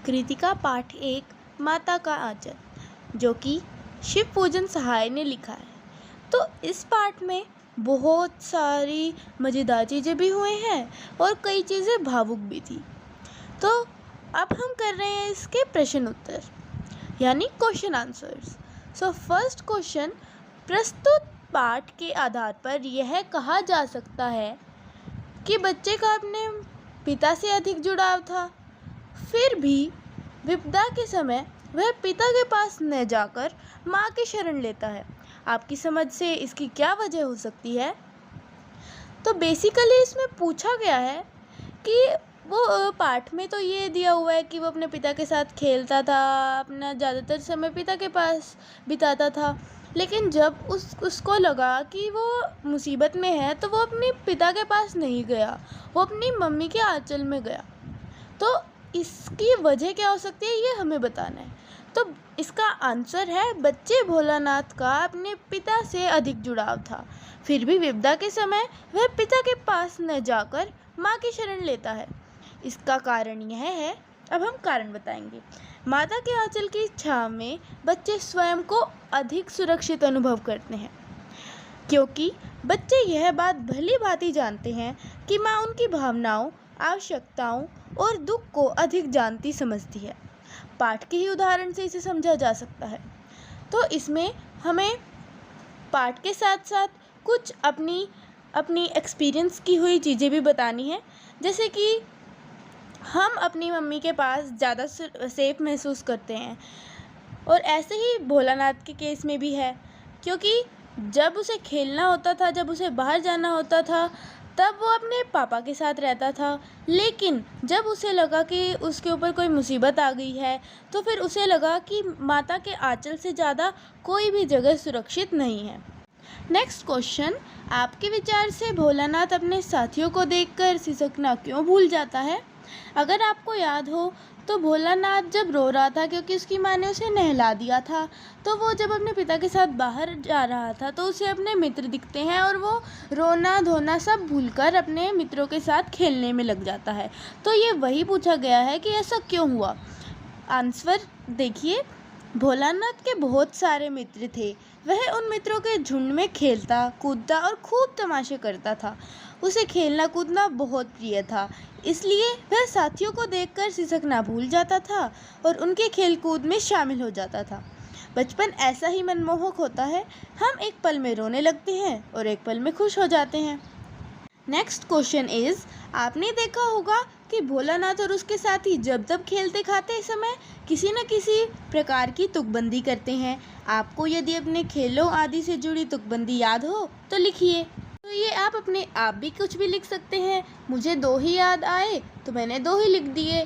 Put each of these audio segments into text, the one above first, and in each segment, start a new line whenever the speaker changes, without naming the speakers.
कृतिका पाठ एक माता का आंचल जो कि शिव पूजन सहाय ने लिखा है। तो इस पाठ में बहुत सारी मज़ेदार चीज़ें भी हुई हैं और कई चीज़ें भावुक भी थी। तो अब हम कर रहे हैं इसके प्रश्न उत्तर यानी question answers. So first question, प्रस्तुत पाठ के आधार पर यह कहा जा सकता है कि बच्चे का अपने पिता से अधिक जुड़ाव था, फिर भी विपदा के समय वह पिता के पास न जाकर माँ की शरण लेता है। आपकी समझ से इसकी क्या वजह हो सकती है? तो बेसिकली इसमें पूछा गया है कि वो पाठ में तो ये दिया हुआ है कि वो अपने पिता के साथ खेलता था, अपना ज़्यादातर समय पिता के पास बिताता था, लेकिन जब उसको लगा कि वो मुसीबत में है तो वो अपने पिता के पास नहीं गया, वो अपनी मम्मी के आंचल में गया। तो इसकी वजह क्या हो सकती है ये हमें बताना है। तो इसका आंसर है बच्चे भोलानाथ का अपने पिता से अधिक जुड़ाव था, फिर भी विपदा के समय वह पिता के पास न जाकर माँ की शरण लेता है। इसका कारण यह है, अब हम कारण बताएंगे। माता के आंचल की छाँव में बच्चे स्वयं को अधिक सुरक्षित अनुभव करते हैं, क्योंकि बच्चे यह बात भली भांति जानते हैं कि माँ उनकी भावनाओं, आवश्यकताओं और दुख को अधिक जानती समझती है। पाठ के ही उदाहरण से इसे समझा जा सकता है। तो इसमें हमें पाठ के साथ साथ कुछ अपनी एक्सपीरियंस की हुई चीज़ें भी बतानी है, जैसे कि हम अपनी मम्मी के पास ज़्यादा सेफ महसूस करते हैं, और ऐसे ही भोलानाथ के केस में भी है, क्योंकि जब उसे खेलना होता था, जब उसे बाहर जाना होता था, तब वो अपने पापा के साथ रहता था, लेकिन जब उसे लगा कि उसके ऊपर कोई मुसीबत आ गई है तो फिर उसे लगा कि माता के आंचल से ज़्यादा कोई भी जगह सुरक्षित नहीं है। नेक्स्ट क्वेश्चन, आपके विचार से भोलानाथ अपने साथियों को देखकर सिसकना क्यों भूल जाता है? अगर आपको याद हो तो भोलानाथ जब रो रहा था क्योंकि उसकी माँ ने उसे नहला दिया था, तो वो जब अपने पिता के साथ बाहर जा रहा था तो उसे अपने मित्र दिखते हैं और वो रोना धोना सब भूलकर अपने मित्रों के साथ खेलने में लग जाता है। तो ये वही पूछा गया है कि ऐसा क्यों हुआ। आंसर देखिए, भोलानाथ के बहुत सारे मित्र थे। वह उन मित्रों के झुंड में खेलता कूदता और खूब तमाशे करता था। उसे खेलना कूदना बहुत प्रिय था, इसलिए वह साथियों को देखकर सिसकना भूल जाता था और उनके खेल कूद में शामिल हो जाता था। बचपन ऐसा ही मनमोहक होता है, हम एक पल में रोने लगते हैं और एक पल में खुश हो जाते हैं। नेक्स्ट क्वेश्चन इज, आपने देखा होगा कि भोलानाथ और उसके साथी जब तब खेलते खाते समय किसी न किसी प्रकार की तुकबंदी करते हैं। आपको यदि अपने खेलों आदि से जुड़ी तुकबंदी याद हो तो लिखिए। तो ये आप अपने आप भी कुछ भी लिख सकते हैं। मुझे 2 ही याद आए तो मैंने 2 ही लिख दिए।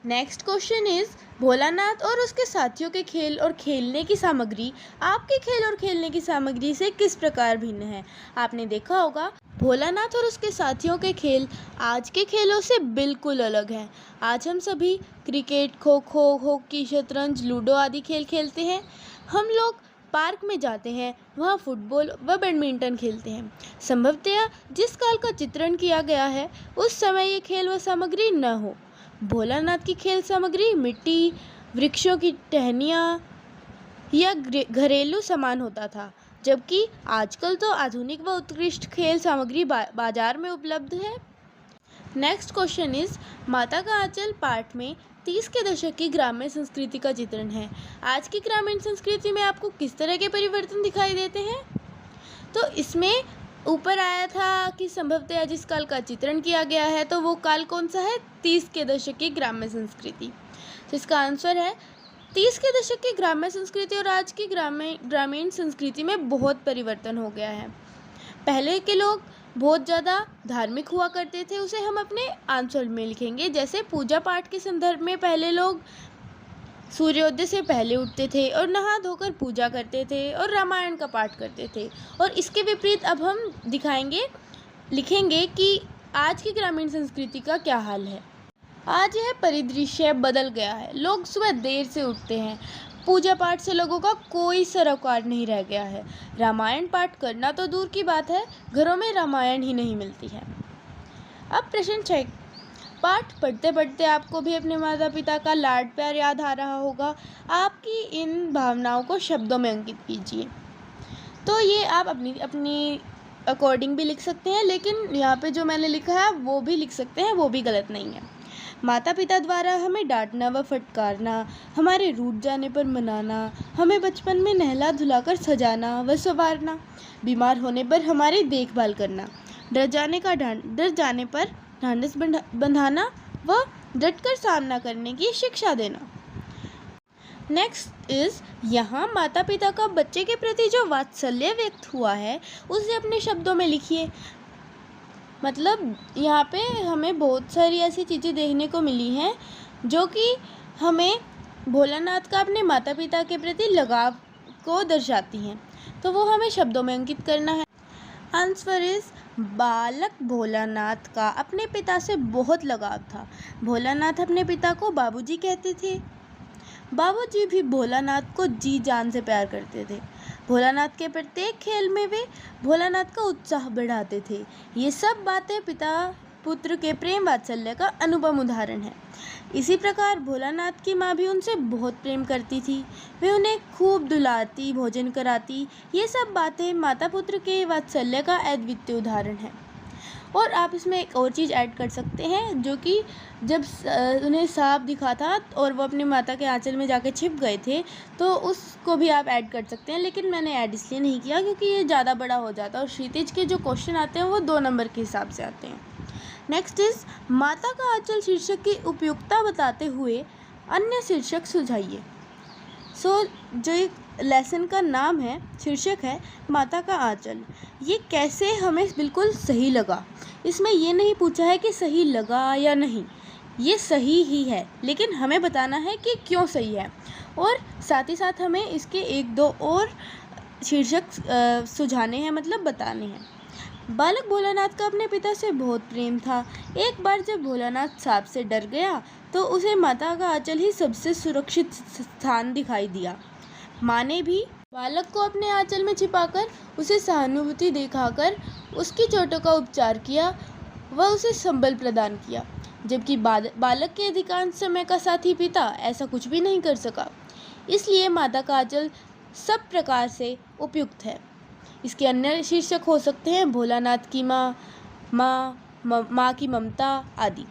नेक्स्ट क्वेश्चन इज, भोलानाथ और उसके साथियों के खेल और खेलने की सामग्री आपके खेल और खेलने की सामग्री से किस प्रकार भिन्न है? आपने देखा होगा भोलानाथ और उसके साथियों के खेल आज के खेलों से बिल्कुल अलग हैं। आज हम सभी क्रिकेट, खो खो, हॉकी, शतरंज, लूडो आदि खेल खेलते हैं। हम लोग पार्क में जाते हैं, वहाँ फुटबॉल व बैडमिंटन खेलते हैं। संभवतः जिस काल का चित्रण किया गया है उस समय ये खेल व सामग्री न हो। भोलानाथ की खेल सामग्री मिट्टी, वृक्षों की टहनियाँ या घरेलू सामान होता था, जबकि आजकल तो आधुनिक व उत्कृष्ट खेल सामग्री बाजार में उपलब्ध है। नेक्स्ट क्वेश्चन इज, माता का आंचल पाठ में 30 के दशक की ग्रामीण संस्कृति का चित्रण है। आज की ग्रामीण संस्कृति में आपको किस तरह के परिवर्तन दिखाई देते हैं? तो इसमें ऊपर आया था कि संभवतः जिस काल का चित्रण किया गया है तो वो काल कौन सा है? 30 के दशक की ग्राम्य संस्कृति। तो इसका आंसर है 30 के दशक की ग्राम्य संस्कृति और आज की ग्रामीण संस्कृति में बहुत परिवर्तन हो गया है। पहले के लोग बहुत ज़्यादा धार्मिक हुआ करते थे, उसे हम अपने आंसर में लिखेंगे। जैसे पूजा पाठ के संदर्भ में पहले लोग सूर्योदय से पहले उठते थे और नहा धोकर पूजा करते थे और रामायण का पाठ करते थे, और इसके विपरीत अब हम लिखेंगे कि आज की ग्रामीण संस्कृति का क्या हाल है। आज यह परिदृश्य बदल गया है। लोग सुबह देर से उठते हैं, पूजा पाठ से लोगों का कोई सरोकार नहीं रह गया है। रामायण पाठ करना तो दूर की बात है, घरों में रामायण ही नहीं मिलती है। अब प्रश्न 6, पाठ पढ़ते पढ़ते आपको भी अपने माता पिता का लाड प्यार याद आ रहा होगा। आपकी इन भावनाओं को शब्दों में अंकित कीजिए। तो ये आप अपनी अपनी अकॉर्डिंग भी लिख सकते हैं, लेकिन यहाँ पे जो मैंने लिखा है वो भी लिख सकते हैं, वो भी गलत नहीं है। माता पिता द्वारा हमें डांटना व फटकारना, हमारे रूठ जाने पर मनाना, हमें बचपन में नहला धुलाकर सजाना व संवारना, बीमार होने पर हमारी देखभाल करना, डर जाने पर ढांढस बंधाना व डटकर सामना करने की शिक्षा देना। नेक्स्ट इज, यहाँ माता पिता का बच्चे के प्रति जो वात्सल्य व्यक्त हुआ है उसे अपने शब्दों में लिखिए। मतलब यहाँ पे हमें बहुत सारी ऐसी चीज़ें देखने को मिली हैं जो कि हमें भोलानाथ का अपने माता पिता के प्रति लगाव को दर्शाती हैं, तो वो हमें शब्दों में अंकित करना है। आंसर इज, बालक भोलानाथ का अपने पिता से बहुत लगाव था। भोलानाथ अपने पिता को बाबूजी कहते थे। बाबूजी भी भोलानाथ को जी जान से प्यार करते थे। भोलानाथ के प्रत्येक खेल में वे भोलानाथ का उत्साह बढ़ाते थे। ये सब बातें पिता पुत्र के प्रेम वात्सल्य का अनुपम उदाहरण है। इसी प्रकार भोलानाथ की माँ भी उनसे बहुत प्रेम करती थी। वे उन्हें खूब दुलारती, भोजन कराती। ये सब बातें माता पुत्र के वात्सल्य का अद्वितीय उदाहरण है। और आप इसमें एक और चीज़ ऐड कर सकते हैं, जो कि जब उन्हें सांप दिखा था और वो अपनी माता के आंचल में जाके छिप गए थे, तो उसको भी आप ऐड कर सकते हैं, लेकिन मैंने ऐड इसलिए नहीं किया क्योंकि ये ज़्यादा बड़ा हो जाता है और क्षितिज के जो क्वेश्चन आते हैं वो 2 नंबर के हिसाब से आते हैं। नेक्स्ट इज, माता का आंचल शीर्षक की उपयुक्तता बताते हुए अन्य शीर्षक सुझाइए। जो एक लेसन का नाम है, शीर्षक है माता का आंचल। ये कैसे हमें बिल्कुल सही लगा। इसमें ये नहीं पूछा है कि सही लगा या नहीं, ये सही ही है, लेकिन हमें बताना है कि क्यों सही है, और साथ ही साथ हमें इसके 1-2 और शीर्षक सुझाने हैं, मतलब बताने हैं। बालक भोलानाथ का अपने पिता से बहुत प्रेम था। एक बार जब भोलानाथ सांप से डर गया तो उसे माता का आंचल ही सबसे सुरक्षित स्थान दिखाई दिया। माँ ने भी बालक को अपने आंचल में छिपाकर उसे सहानुभूति दिखाकर उसकी चोटों का उपचार किया व उसे संबल प्रदान किया, जबकि बालक के अधिकांश समय का साथी पिता ऐसा कुछ भी नहीं कर सका। इसलिए माता का आंचल सब प्रकार से उपयुक्त है। इसके अन्य शीर्षक हो सकते हैं भोलानाथ की माँ की ममता आदि।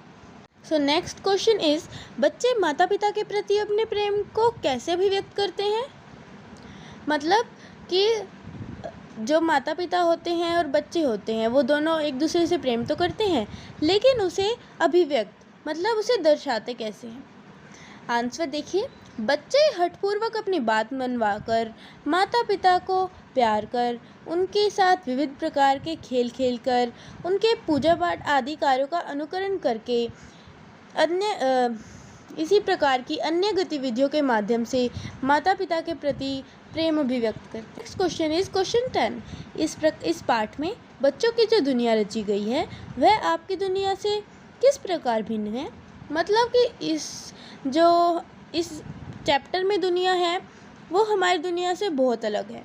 सो नेक्स्ट क्वेश्चन इज, बच्चे माता पिता के प्रति अपने प्रेम को कैसे अभिव्यक्त करते हैं। मतलब कि जो माता पिता होते हैं और बच्चे होते हैं वो दोनों एक दूसरे से प्रेम तो करते हैं, लेकिन उसे अभिव्यक्त मतलब उसे दर्शाते कैसे हैं। आंसर देखिए, बच्चे हठपूर्वक अपनी बात मनवाकर, माता पिता को प्यार कर, उनके साथ विविध प्रकार के खेल खेलकर, उनके पूजा पाठ आदि कार्यों का अनुकरण करके, इसी प्रकार की अन्य गतिविधियों के माध्यम से माता पिता के प्रति प्रेम अभिव्यक्त करते हैं। Next question is question 10। इस पाठ में बच्चों की जो दुनिया रची गई है वह आपकी दुनिया से किस प्रकार भिन्न है। मतलब कि इस चैप्टर में दुनिया है वो हमारी दुनिया से बहुत अलग है,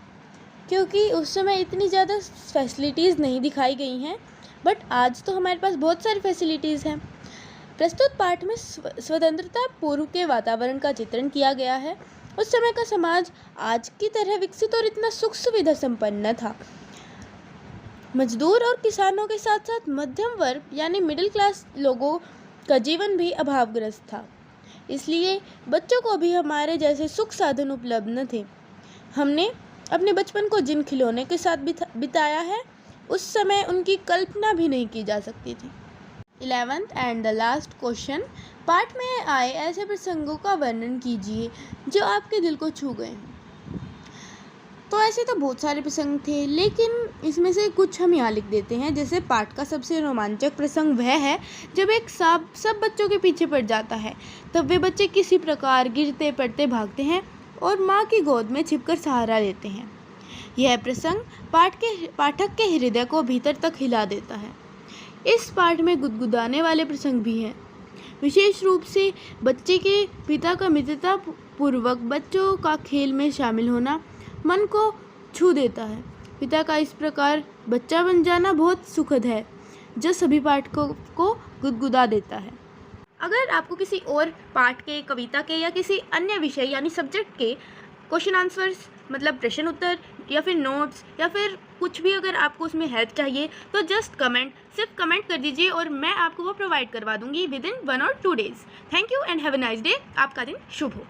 क्योंकि उस समय इतनी ज़्यादा फैसिलिटीज़ नहीं दिखाई गई हैं, बट आज तो हमारे पास बहुत सारी फैसिलिटीज़ हैं। प्रस्तुत पाठ में स्वतंत्रता पूर्व के वातावरण का चित्रण किया गया है। उस समय का समाज आज की तरह विकसित और इतना सुख सुविधा संपन्न न था। मजदूर और किसानों के साथ साथ मध्यम वर्ग यानी मिडिल क्लास लोगों का जीवन भी अभावग्रस्त था। इसलिए बच्चों को भी हमारे जैसे सुख साधन उपलब्ध न थे। हमने अपने बचपन को जिन खिलौने के साथ बिताया है उस समय उनकी कल्पना भी नहीं की जा सकती थी। 11th and the last question, पाठ में आए ऐसे प्रसंगों का वर्णन कीजिए जो आपके दिल को छू गए हैं। तो ऐसे तो बहुत सारे प्रसंग थे, लेकिन इसमें से कुछ हम यहाँ लिख देते हैं। जैसे पाठ का सबसे रोमांचक प्रसंग वह है जब एक सांप सब बच्चों के पीछे पड़ जाता है। तब वे बच्चे किसी प्रकार गिरते पड़ते भागते हैं और माँ की गोद में छिपकर सहारा लेते हैं। यह प्रसंग पाठक के हृदय को भीतर तक हिला देता है। इस पाठ में गुदगुदाने वाले प्रसंग भी हैं। विशेष रूप से बच्चे के पिता का मित्रता पूर्वक बच्चों का खेल में शामिल होना मन को छू देता है। पिता का इस प्रकार बच्चा बन जाना बहुत सुखद है, जो सभी पाठकों को गुदगुदा देता है। अगर आपको किसी और पाठ के, कविता के या किसी अन्य विषय यानी सब्जेक्ट के क्वेश्चन आंसर्स मतलब प्रश्न उत्तर या फिर नोट्स या फिर कुछ भी अगर आपको उसमें हेल्प चाहिए तो जस्ट सिर्फ कमेंट कर दीजिए और मैं आपको वो प्रोवाइड करवा दूंगी विद इन 1 और 2 days. Thank you and have a nice day. आपका दिन शुभ हो।